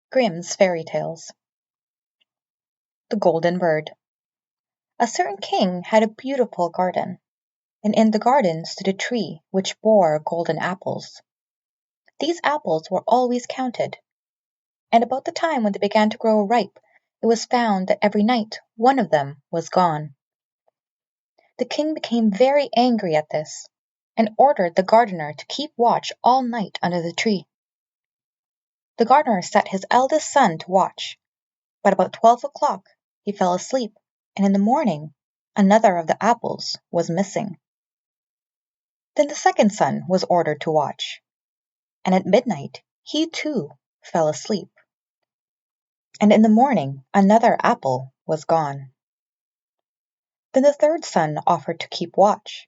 Grimm's Fairy Tales. The Golden Bird. A certain king had a beautiful garden, and in the garden stood a tree which bore golden apples. These apples were always counted, and about the time when they began to grow ripe, it was found that every night one of them was gone. The king became very angry at this, and ordered the gardener to keep watch all night under the tree. The gardener set his eldest son to watch, but about 12 o'clock he fell asleep, and in the morning another of the apples was missing. Then the second son was ordered to watch, and at midnight he too fell asleep, and in the morning another apple was gone. Then the third son offered to keep watch,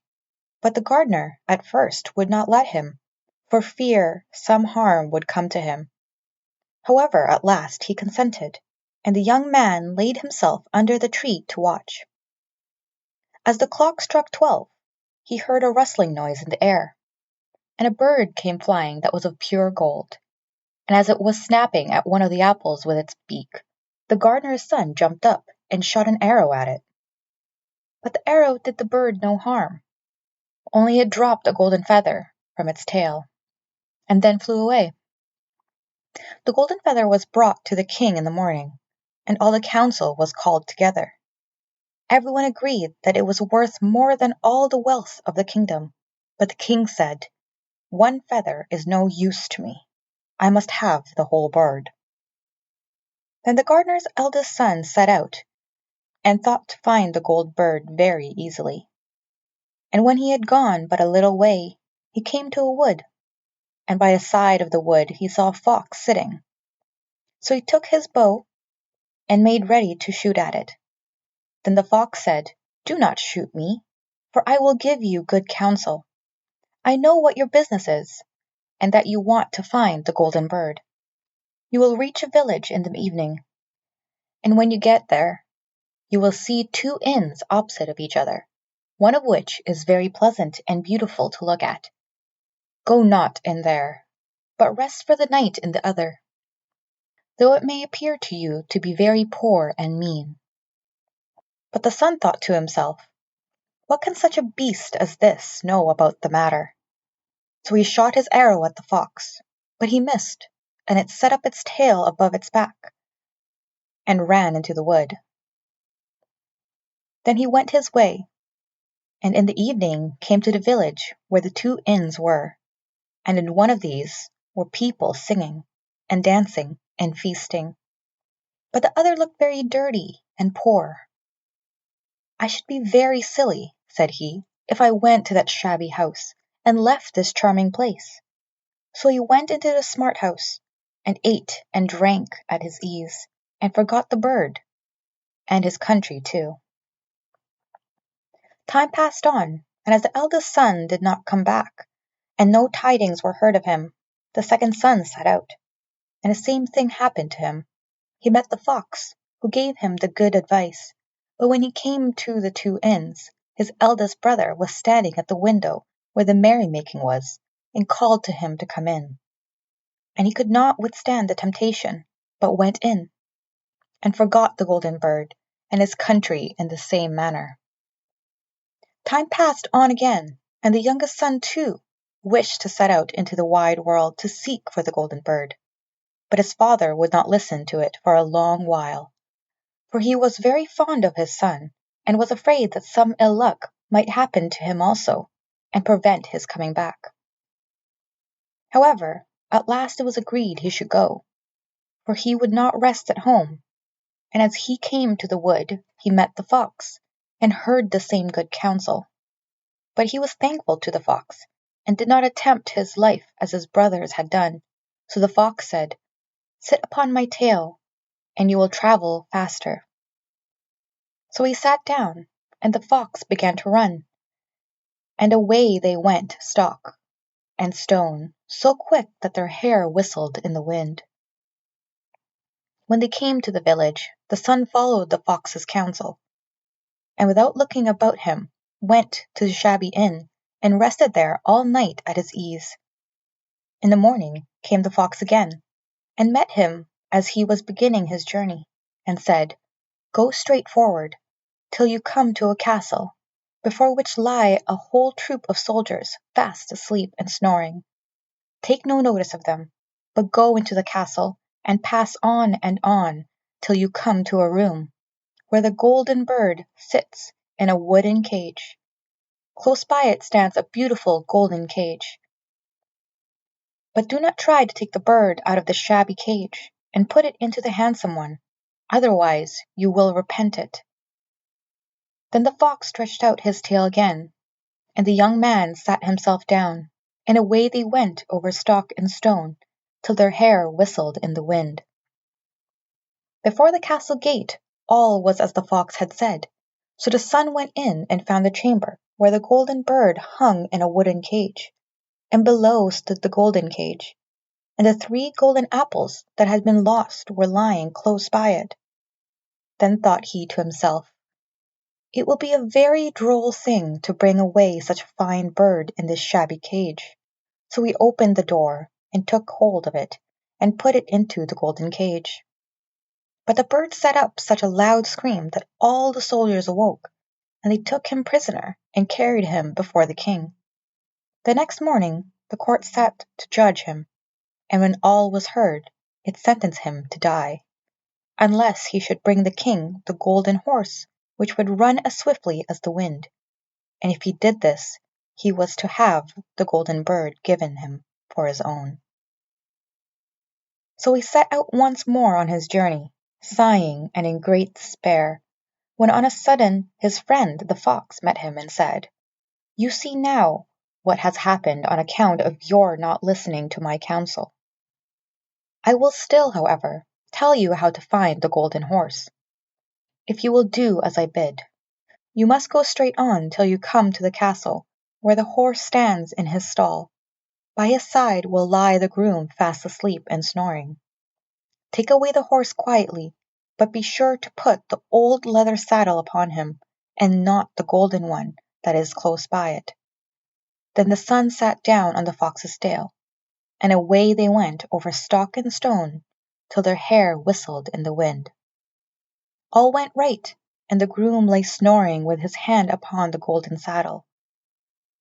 but the gardener at first would not let him, for fear some harm would come to him. However, at last he consented, and the young man laid himself under the tree to watch. As the clock struck 12, he heard a rustling noise in the air, and a bird came flying that was of pure gold, and as it was snapping at one of the apples with its beak, the gardener's son jumped up and shot an arrow at it. But the arrow did the bird no harm, only it dropped a golden feather from its tail, and then flew away. The golden feather was brought to the king in the morning, and all the council was called together. Everyone agreed that it was worth more than all the wealth of the kingdom, but the king said, "One feather is no use to me. I must have the whole bird." Then the gardener's eldest son set out, and thought to find the gold bird very easily. And when he had gone but a little way, he came to a wood, and by the side of the wood he saw a fox sitting. So he took his bow and made ready to shoot at it. Then the fox said, "Do not shoot me, for I will give you good counsel. I know what your business is, and that you want to find the golden bird. You will reach a village in the evening, and when you get there, you will see two inns opposite of each other, one of which is very pleasant and beautiful to look at. Go not in there, but rest for the night in the other, though it may appear to you to be very poor and mean." But the son thought to himself, "What can such a beast as this know about the matter?" So he shot his arrow at the fox, but he missed, and it set up its tail above its back, and ran into the wood. Then he went his way, and in the evening came to the village where the two inns were, and in one of these were people singing, and dancing, and feasting, but the other looked very dirty and poor. "I should be very silly," said he, "if I went to that shabby house, and left this charming place." So he went into the smart house, and ate and drank at his ease, and forgot the bird, and his country too. Time passed on, and as the eldest son did not come back, and no tidings were heard of him, the second son set out, and the same thing happened to him. He met the fox, who gave him the good advice, but when he came to the two inns, his eldest brother was standing at the window where the merrymaking was, and called to him to come in. And he could not withstand the temptation, but went in, and forgot the golden bird and his country in the same manner. Time passed on again, and the youngest son too wished to set out into the wide world to seek for the golden bird, but his father would not listen to it for a long while, for he was very fond of his son, and was afraid that some ill luck might happen to him also, and prevent his coming back. However, at last it was agreed he should go, for he would not rest at home, and as he came to the wood he met the fox, and heard the same good counsel. But he was thankful to the fox, and did not attempt his life as his brothers had done. So the fox said, "Sit upon my tail, and you will travel faster." So he sat down, and the fox began to run, and away they went stock and stone, so quick that their hair whistled in the wind. When they came to the village, the son followed the fox's counsel, and without looking about him, went to the shabby inn, and rested there all night at his ease. In the morning came the fox again, and met him as he was beginning his journey, and said, "Go straight forward, till you come to a castle, before which lie a whole troop of soldiers fast asleep and snoring. Take no notice of them, but go into the castle, and pass on till you come to a room, where the golden bird sits in a wooden cage. Close by it stands a beautiful golden cage. But do not try to take the bird out of the shabby cage, and put it into the handsome one, otherwise you will repent it." Then the fox stretched out his tail again, and the young man sat himself down, and away they went over stock and stone, till their hair whistled in the wind. Before the castle gate all was as the fox had said, so the son went in and found the chamber where the golden bird hung in a wooden cage, and below stood the golden cage, and the 3 golden apples that had been lost were lying close by it. Then thought he to himself, "It will be a very droll thing to bring away such a fine bird in this shabby cage." So he opened the door, and took hold of it, and put it into the golden cage. But the bird set up such a loud scream that all the soldiers awoke, and they took him prisoner, and carried him before the king. The next morning the court sat to judge him, and when all was heard, it sentenced him to die, unless he should bring the king the golden horse, which would run as swiftly as the wind. And if he did this, he was to have the golden bird given him for his own. So he set out once more on his journey, sighing and in great despair, when on a sudden his friend the fox met him and said, "You see now what has happened on account of your not listening to my counsel. I will still, however, tell you how to find the golden horse, if you will do as I bid. You must go straight on till you come to the castle, where the horse stands in his stall. By his side will lie the groom fast asleep and snoring. Take away the horse quietly, but be sure to put the old leather saddle upon him, and not the golden one that is close by it." Then the son sat down on the fox's tail, and away they went over stock and stone, till their hair whistled in the wind. All went right, and the groom lay snoring with his hand upon the golden saddle.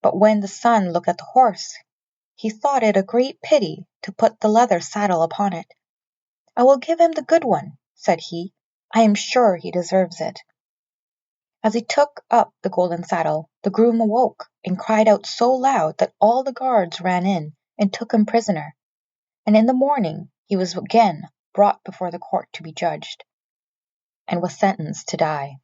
But when the son looked at the horse, he thought it a great pity to put the leather saddle upon it. "I will give him the good one," said he. "I am sure he deserves it." As he took up the golden saddle, the groom awoke, and cried out so loud that all the guards ran in and took him prisoner, and in the morning he was again brought before the court to be judged, and was sentenced to die.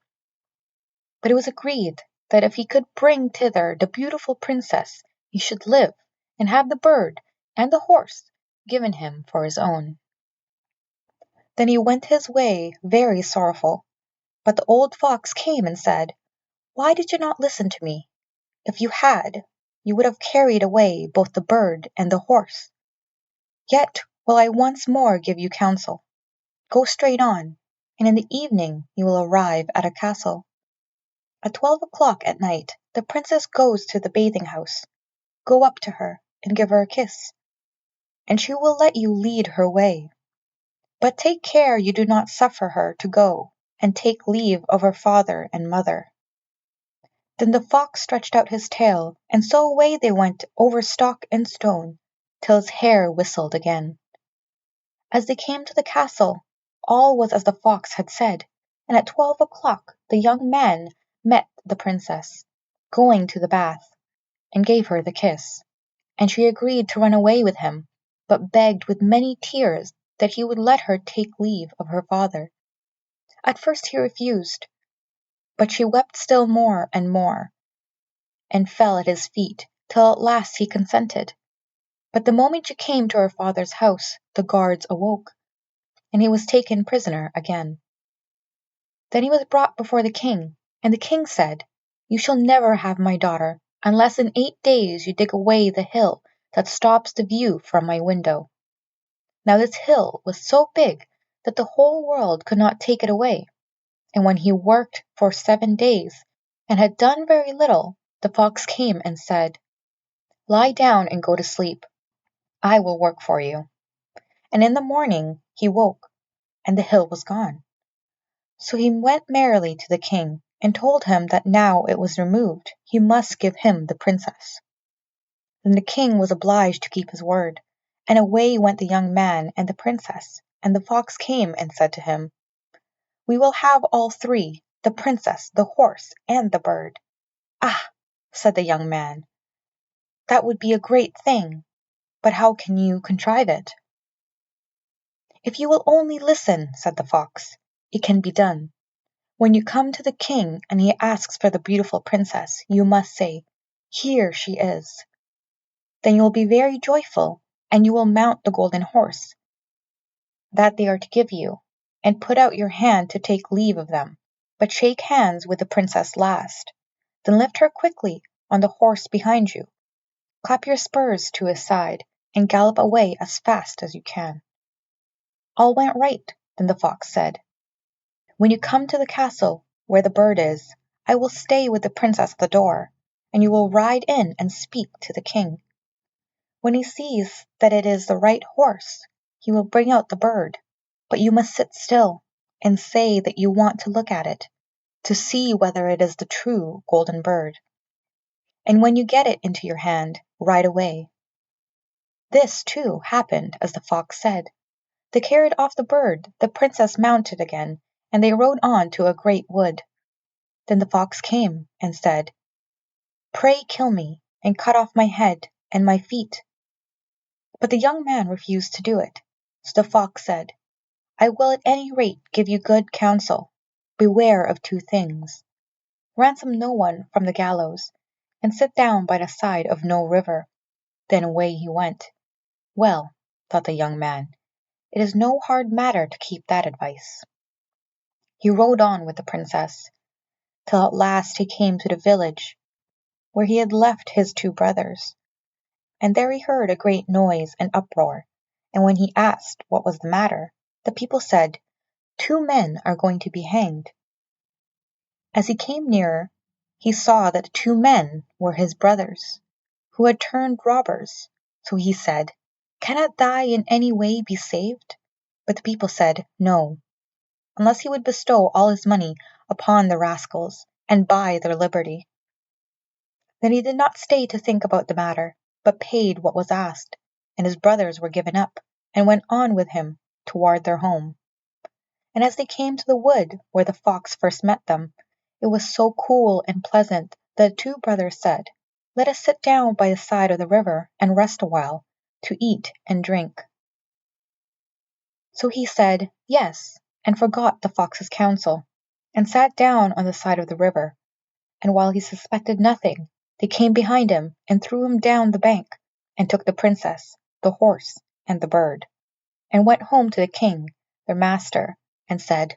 But it was agreed that if he could bring thither the beautiful princess, he should live, and have the bird and the horse given him for his own. Then he went his way very sorrowful, but the old fox came and said, "Why did you not listen to me? If you had, you would have carried away both the bird and the horse. Yet will I once more give you counsel. Go straight on, and in the evening you will arrive at a castle. At 12 o'clock at night the princess goes to the bathing house. Go up to her and give her a kiss, and she will let you lead her way. But take care you do not suffer her to go and take leave of her father and mother." Then the fox stretched out his tail, and so away they went over stock and stone, till his hair whistled again. As they came to the castle, all was as the fox had said, and at 12 o'clock the young man met the princess, going to the bath, and gave her the kiss, and she agreed to run away with him, but begged with many tears that he would let her take leave of her father. At first he refused, but she wept still more, and fell at his feet, till at last he consented. But the moment she came to her father's house, the guards awoke, and he was taken prisoner again. Then he was brought before the king, and the king said, "You shall never have my daughter, unless in 8 days you dig away the hill that stops the view from my window." Now this hill was so big that the whole world could not take it away, and when he worked for 7 days, and had done very little, the fox came and said, "Lie down and go to sleep. I will work for you." And in the morning he woke, and the hill was gone. So he went merrily to the king, and told him that now it was removed, he must give him the princess. Then the king was obliged to keep his word, and away went the young man and the princess, and the fox came and said to him, "We will have all three, the princess, the horse, and the bird." "Ah," said the young man, "that would be a great thing, but how can you contrive it?" "If you will only listen," said the fox, "it can be done. When you come to the king and he asks for the beautiful princess, you must say, 'Here she is.' Then you will be very joyful, and you will mount the golden horse that they are to give you, and put out your hand to take leave of them, but shake hands with the princess last. Then lift her quickly on the horse behind you, clap your spurs to his side, and gallop away as fast as you can." All went right. Then the fox said, "When you come to the castle where the bird is, I will stay with the princess at the door, and you will ride in and speak to the king. When he sees that it is the right horse, he will bring out the bird, but you must sit still, and say that you want to look at it, to see whether it is the true golden bird. And when you get it into your hand, ride away." This, too, happened as the fox said. They carried off the bird, the princess mounted again, and they rode on to a great wood. Then the fox came and said, "Pray kill me, and cut off my head and my feet." But the young man refused to do it. So the fox said, "I will at any rate give you good counsel. Beware of two things. Ransom no one from the gallows, and sit down by the side of no river." Then away he went. Well, thought the young man, it is no hard matter to keep that advice. He rode on with the princess, till at last he came to the village where he had left his two brothers, and there he heard a great noise and uproar, and when he asked what was the matter, the people said, "Two men are going to be hanged." As he came nearer, he saw that the two men were his brothers, who had turned robbers. So he said, "Cannot I in any way be saved?" But the people said, "No, unless he would bestow all his money upon the rascals, and buy their liberty." Then he did not stay to think about the matter, but paid what was asked, and his brothers were given up, and went on with him toward their home. And as they came to the wood where the fox first met them, it was so cool and pleasant that the two brothers said, "Let us sit down by the side of the river and rest a while, to eat and drink." So he said, "Yes," and forgot the fox's counsel, and sat down on the side of the river. And while he suspected nothing, they came behind him and threw him down the bank, and took the princess, the horse, and the bird, and went home to the king, their master, and said,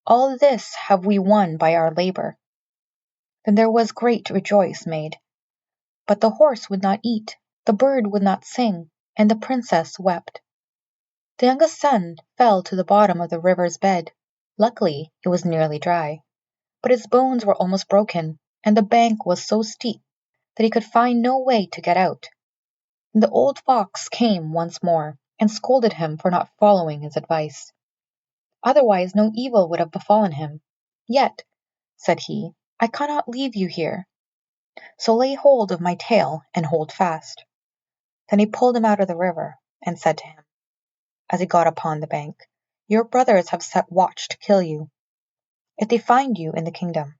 "All this have we won by our labor." Then there was great rejoice made. But the horse would not eat, the bird would not sing, and the princess wept. The youngest son fell to the bottom of the river's bed. Luckily it was nearly dry, but his bones were almost broken, and the bank was so steep that he could find no way to get out. And the old fox came once more, and scolded him for not following his advice. Otherwise no evil would have befallen him. "Yet," said he, "I cannot leave you here. So lay hold of my tail and hold fast." Then he pulled him out of the river, and said to him, as he got upon the bank, "Your brothers have set watch to kill you, if they find you in the kingdom."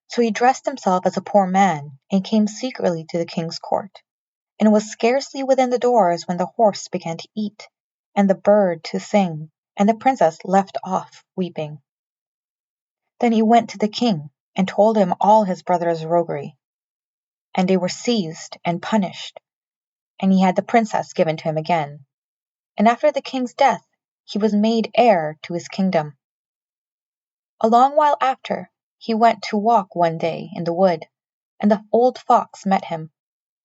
So he dressed himself as a poor man, and came secretly to the king's court, and was scarcely within the doors when the horse began to eat, and the bird to sing, and the princess left off weeping. Then he went to the king, and told him all his brothers' roguery, and they were seized and punished, and he had the princess given to him again. And after the king's death, he was made heir to his kingdom. A long while after, he went to walk one day in the wood, and the old fox met him,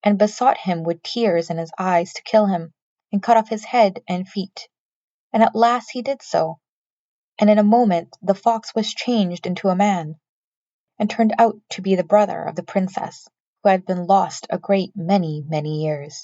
and besought him with tears in his eyes to kill him, and cut off his head and feet. And at last he did so, and in a moment the fox was changed into a man, and turned out to be the brother of the princess, who had been lost a great many years.